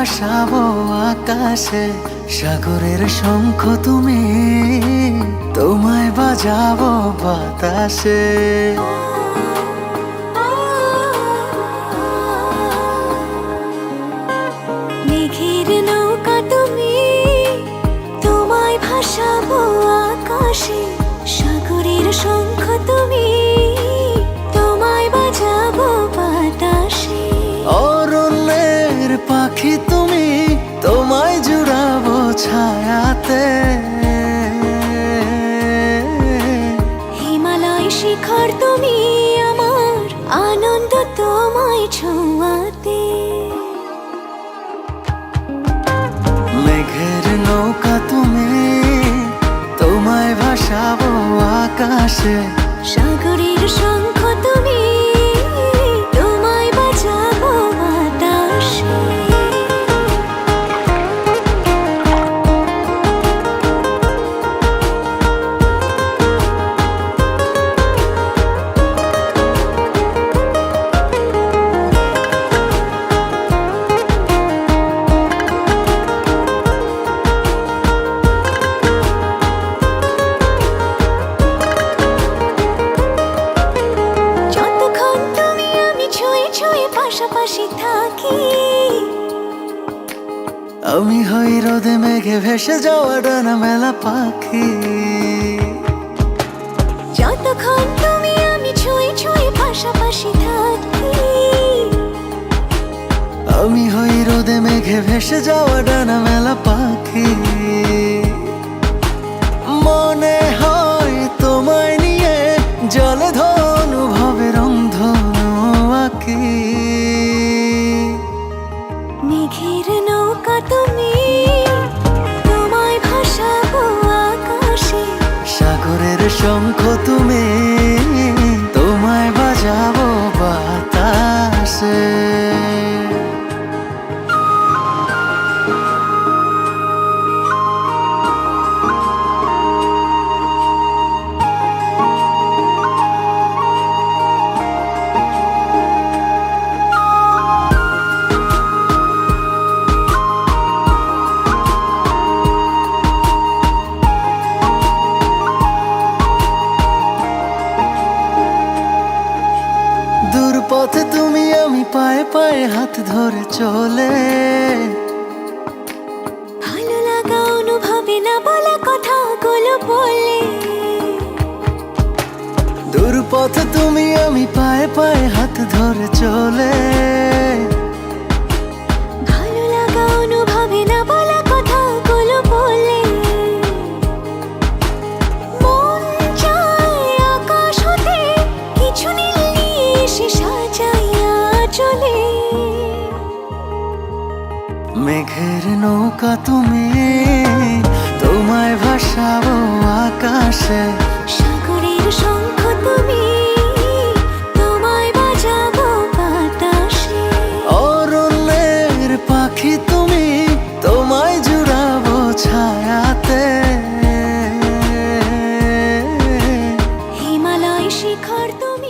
ভাসাবো আকাশে, সাগরের শঙ্খ তুমি, তোমায় বাজাবো বাতাসে। মেঘের নৌকা তুমি, তোমায় ভাসাবো আকাশে, সাগরের শঙ্খ তুমি, তোমায় বাজাবো বাতাসে। অরণ্যের পাখি তুমি, তোমায় জুড়াবো ছায়াতে। হিমালয় শিখর তুমি, আমার আনন্দ তোমায় ছোঁয়াতে। মেঘের নৌকা তুমি, তোমায় ভাসাবো আকাশে, সাগরের শঙ্খ তুমি, তোমায় বাজাবো বাতাসে। যতক্ষণ তুমি আমি ছুঁয়ে ছুঁয়ে পাশাপাশি থাকি, আমি হই রোদে মেঘে ভেসে যাওয়া ডানা মেলা পাখি। যতক্ষণ তুমি আমি ছুঁয়ে ছুঁয়ে পাশাপাশি থাকি, আমি হই রোদে মেঘে ভেসে যাওয়া ডানা মেলা পাখি। মনে হয় তোমায় নিয়ে জলে ধনুভাবে রংধনু আঁকি। মেঘের নৌকা তুমি, তোমায় ভাসাবো আকাশে, সাগরের শঙ্খ তুমি, তোমায় বাজাবো বাতাসে। দূর পথে তুমি আমি পায়ে পায়ে হাত ধরে চলে, ভালো লাগা অনুভবে না বলা কথাগুলো বলে। দূর পথে তুমি আমি পায়ে পায়ে হাত ধরে চলে, ভালো লাগা অনুভবে না বলা কথাগুলো বলে। মন চায় আকাশ হতে কিছু নীল নিয়ে এসে সাজাইয়া চলে। মেঘের নৌকা তুমি, তোমায় ভাসাবো আকাশে, সাগরের শঙ্খ তুমি, তোমায় বাজাবো বাতাসে। অরণ্যের পাখি তুমি, তোমায় জুড়াবো ছায়াতে। হিমালয় শিখর তুমি।